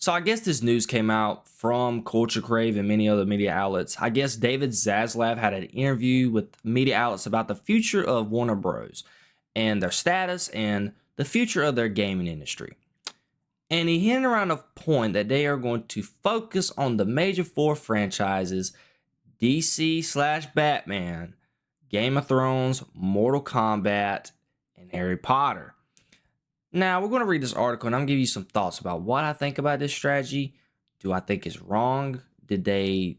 So I guess this news came out from Culture Crave and many other media outlets. I guess David Zaslav had an interview with media outlets about the future of Warner Bros. And their status and the future of their gaming industry. And he hinted around a point that they are going to focus on the major four franchises: DC/Batman, Game of Thrones, Mortal Kombat, and Harry Potter. Now, we're going to read this article and I'm going to give you some thoughts about what I think about this strategy. Do I think it's wrong? Are they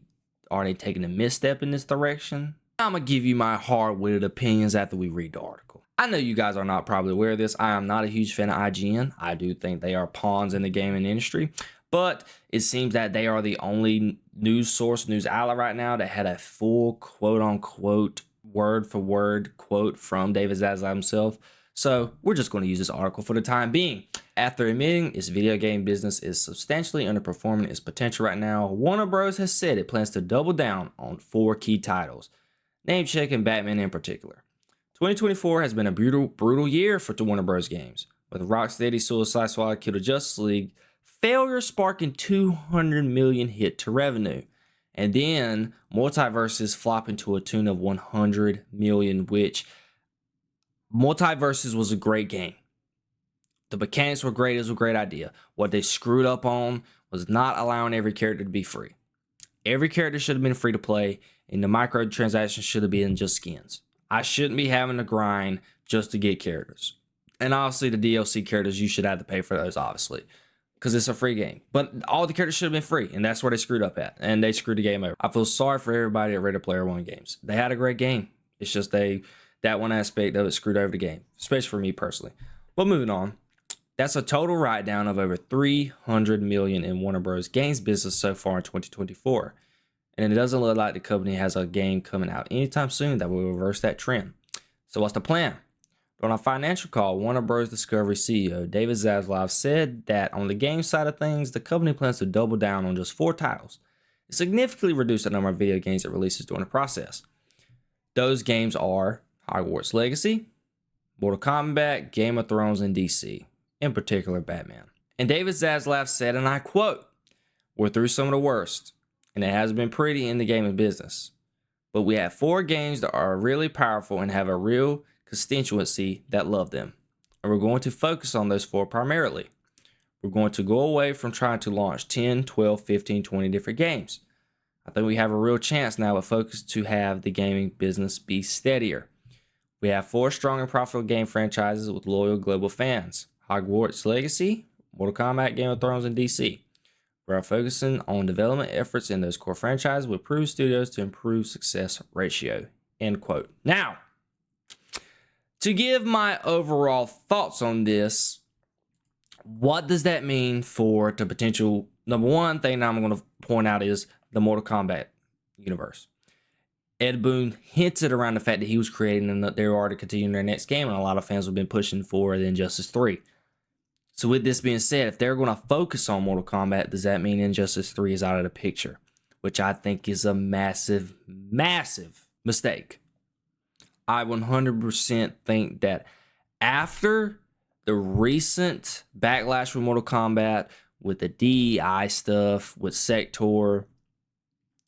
taking a misstep in this direction? I'm going to give you my hard-witted opinions after we read the article. I know you guys are not probably aware of this. I am not a huge fan of IGN. I do think they are pawns in the gaming industry, but it seems that they are the only news outlet right now that had a full quote-unquote word-for-word quote from David Zaslav himself. So we're just going to use this article for the time being. After admitting its video game business is substantially underperforming its potential right now, Warner Bros. Has said it plans to double down on 4 key titles, name-checking Batman in particular. 2024 has been a brutal year for the Warner Bros. Games, with Rocksteady's Suicide Squad Kill the Justice League failure sparking $200 million hit to revenue, and then Multiverses flopping to a tune of $100 million, which Multiverses was a great game. The mechanics were great. It was a great idea. What they screwed up on was not allowing every character to be free. Every character should have been free to play, and the microtransactions should have been just skins. I shouldn't be having to grind just to get characters. And obviously the DLC characters, you should have to pay for those, obviously, because it's a free game. But all the characters should have been free, and that's where they screwed up at. And they screwed the game over. I feel sorry for everybody at Ready Player One games. They had a great game. It's just that one aspect of it screwed over the game, especially for me personally. But moving on, that's a total write-down of over $300 million in Warner Bros. Games business so far in 2024. And it doesn't look like the company has a game coming out anytime soon that will reverse that trend. So what's the plan? On a financial call, Warner Bros. Discovery CEO David Zaslav said that on the game side of things, the company plans to double down on just 4 titles and significantly reduce the number of video games it releases during the process. Those games are Hogwarts Legacy, Mortal Kombat, Game of Thrones, and DC, in particular Batman. And David Zaslav said, and I quote, "We're through some of the worst, and it has been pretty in the gaming business. But we have 4 games that are really powerful and have a real constituency that love them. And we're going to focus on those 4 primarily. We're going to go away from trying to launch 10, 12, 15, 20 different games. I think we have a real chance now with focus to have the gaming business be steadier. We have 4 strong and profitable game franchises with loyal global fans: Hogwarts Legacy, Mortal Kombat, Game of Thrones, and DC. We are focusing on development efforts in those core franchises with proven studios to improve success ratio." End quote. Now, to give my overall thoughts on this, what does that mean for the potential? Number one thing that I'm going to point out is the Mortal Kombat universe. Ed Boon hinted around the fact that he was creating and that they were already continuing their next game, and a lot of fans have been pushing for the Injustice 3. So with this being said, if they're going to focus on Mortal Kombat, does that mean Injustice 3 is out of the picture? Which I think is a massive, massive mistake. I 100% think that after the recent backlash with Mortal Kombat, with the DEI stuff, with Sector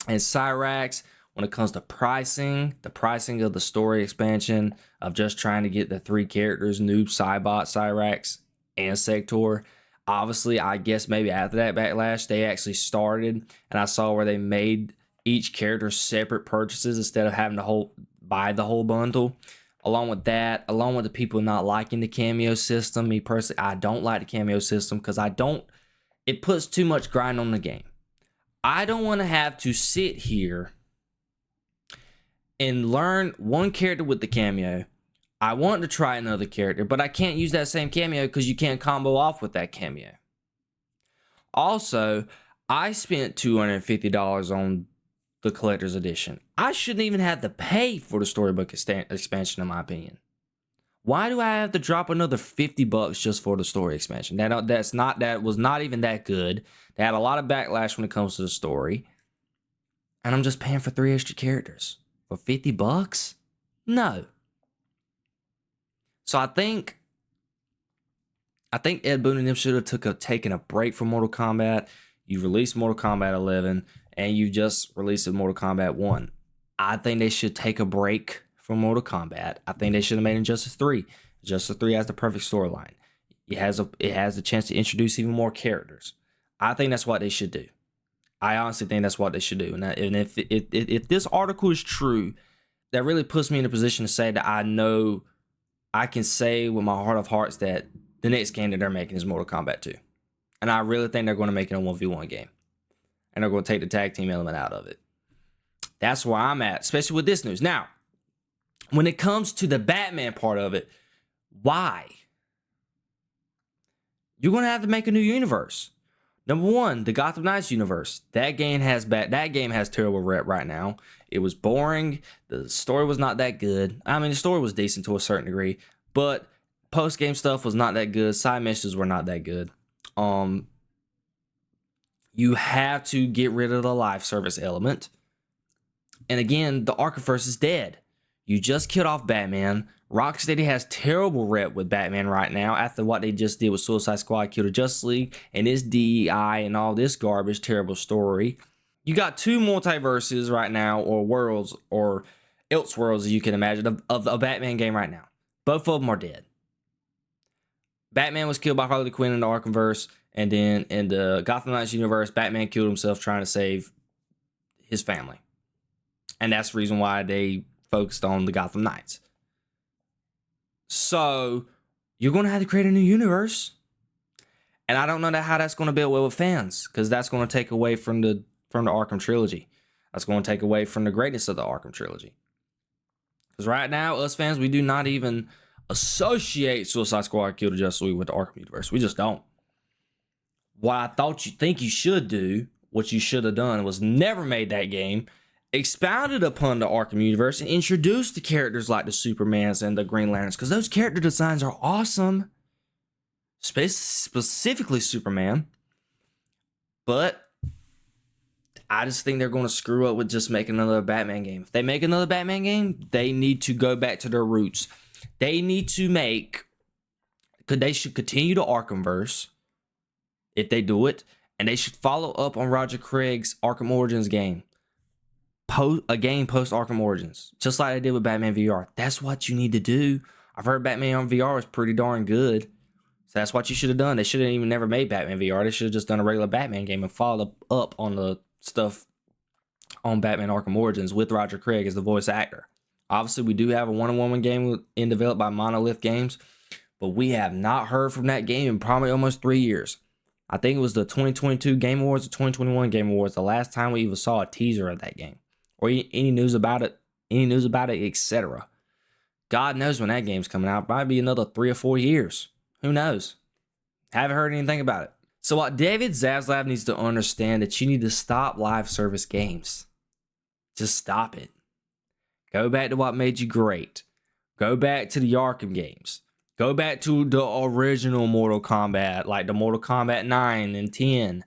and Cyrax, when it comes to pricing, the pricing of the story expansion, of just trying to get the 3 characters, Noob, Cybot, Cyrax, and Sector. Obviously, I guess maybe after that backlash, they actually started, and I saw where they made each character separate purchases instead of having to buy the whole bundle. Along with that, along with the people not liking the cameo system, me personally, I don't like the cameo system because it puts too much grind on the game. I don't want to have to sit here and learn one character with the cameo. I want to try another character, but I can't use that same cameo because you can't combo off with that cameo. Also, I spent $250 on the collector's edition. I shouldn't even have to pay for the storybook expansion, in my opinion. Why do I have to drop another $50 just for the story expansion? That was not even that good. They had a lot of backlash when it comes to the story, and I'm just paying for 3 extra characters for $50? No. So I think I think Ed Boon and them should have taken a break from Mortal Kombat. You released Mortal Kombat 11, and you just released Mortal Kombat 1. I think they should take a break from Mortal Kombat. I think they should have made Injustice 3. Injustice 3 has the perfect storyline. It has the chance to introduce even more characters. I think that's what they should do. I honestly think that's what they should do. And if this article is true, that really puts me in a position to say that I know I can say with my heart of hearts that the next game that they're making is Mortal Kombat 2. And I really think they're going to make it a 1v1 game. And they're going to take the tag team element out of it. That's where I'm at, especially with this news. Now, when it comes to the Batman part of it, why? You're going to have to make a new universe. Number one, the Gotham Knights universe. That game has terrible rep right now. It was boring. The story was not that good. I mean, the story was decent to a certain degree, but post-game stuff was not that good. Side missions were not that good. You have to get rid of the live service element. And again, the Arkhamverse is dead. You just killed off Batman. Rocksteady has terrible rep with Batman right now after what they just did with Suicide Squad, Kill the Justice League, and this DEI and all this garbage, terrible story. You got two multiverses right now, or worlds, or else worlds, as you can imagine, of a Batman game right now. Both of them are dead. Batman was killed by Harley Quinn in the Arkhamverse, and then in the Gotham Knights universe, Batman killed himself trying to save his family. And that's the reason why they focused on the Gotham Knights. So you're going to have to create a new universe. And I don't know how that's going to build well with fans, because that's going to take away from the Arkham Trilogy. That's going to take away from the greatness of the Arkham Trilogy. Because right now, us fans, we do not even associate Suicide Squad, Kill the Justice League with the Arkham universe. We just don't. What I thought you think you should do, what you should have done, was never made that game, expounded upon the Arkham universe, and introduced the characters like the Supermans and the Green Lanterns, because those character designs are awesome. Specifically Superman. But I just think they're going to screw up with just making another Batman game. If they make another Batman game, they need to go back to their roots. They should continue the Arkhamverse if they do it, and they should follow up on Roger Craig's Arkham Origins game. A game post Arkham Origins, just like they did with Batman VR. That's what you need to do. I've heard Batman on VR was pretty darn good. So that's what you should have done. They should have even never made Batman VR. They should have just done a regular Batman game and followed up on the stuff on Batman Arkham Origins with Roger Craig as the voice actor. Obviously, we do have a Wonder Woman game developed by Monolith Games, but we have not heard from that game in probably almost 3 years. I think it was the 2022 Game Awards or 2021 Game Awards the last time we even saw a teaser of that game or any news about it, etc. God knows when that game's coming out. Probably be another 3 or 4 years. Who knows? Haven't heard anything about it. So what David Zaslav needs to understand that you need to stop live service games. Just stop it. Go back to what made you great. Go back to the Arkham games. Go back to the original Mortal Kombat, like the Mortal Kombat 9 and 10.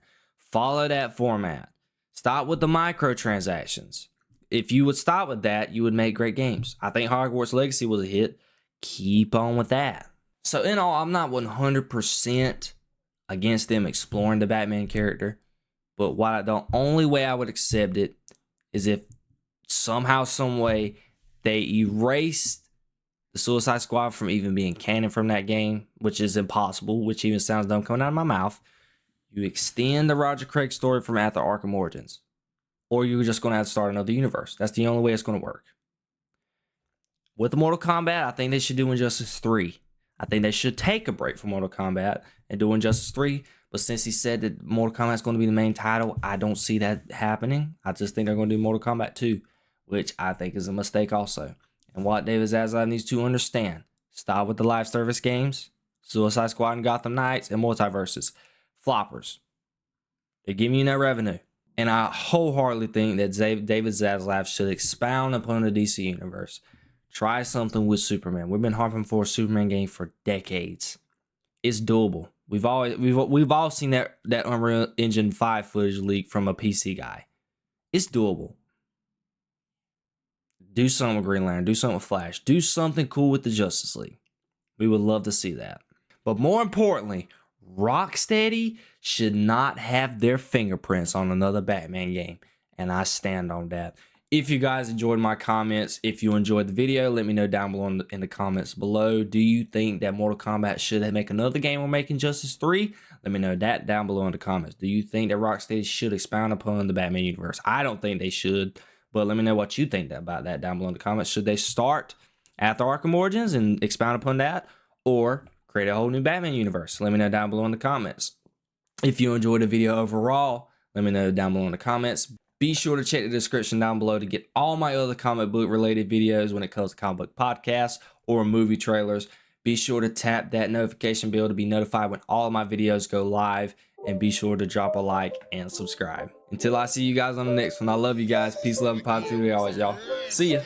Follow that format. Stop with the microtransactions. If you would stop with that, you would make great games. I think Hogwarts Legacy was a hit. Keep on with that. So in all, I'm not 100% against them exploring the Batman character. But the only way I would accept it is if somehow, some way, they erased the Suicide Squad from even being canon from that game, which is impossible, which even sounds dumb coming out of my mouth. You extend the Roger Craig story from after Arkham Origins. Or you're just going to have to start another universe. That's the only way it's going to work. With the Mortal Kombat, I think they should do Injustice 3. I think they should take a break from Mortal Kombat and do Injustice 3. But since he said that Mortal Kombat is going to be the main title, I don't see that happening. I just think they're going to do Mortal Kombat 2, which I think is a mistake also. And what David Zaslav needs to understand, stop with the live service games, Suicide Squad and Gotham Knights, and multiverses. Floppers. They're giving you no revenue. And I wholeheartedly think that David Zaslav should expound upon the DC universe. Try something with Superman. We've been harping for a Superman game for decades. It's doable. We've all seen that Unreal Engine 5 footage leak from a PC guy. It's doable. Do something with Green Lantern. Do something with Flash. Do something cool with the Justice League. We would love to see that. But more importantly, Rocksteady should not have their fingerprints on another Batman game. And I stand on that. If you guys enjoyed my comments, if you enjoyed the video, let me know down below in the comments below. Do you think that Mortal Kombat should make another game or make Injustice 3? Let me know that down below in the comments. Do you think that Rocksteady should expound upon the Batman universe? I don't think they should, but let me know what you think about that down below in the comments. Should they start after Arkham Origins and expound upon that, or create a whole new Batman universe? Let me know down below in the comments. If you enjoyed the video overall, let me know down below in the comments. Be sure to check the description down below to get all my other comic book related videos when it comes to comic book podcasts or movie trailers. Be sure to tap that notification bell to be notified when all of my videos go live. And be sure to drop a like and subscribe. Until I see you guys on the next one, I love you guys. Peace, love, and positivity always, y'all. See ya.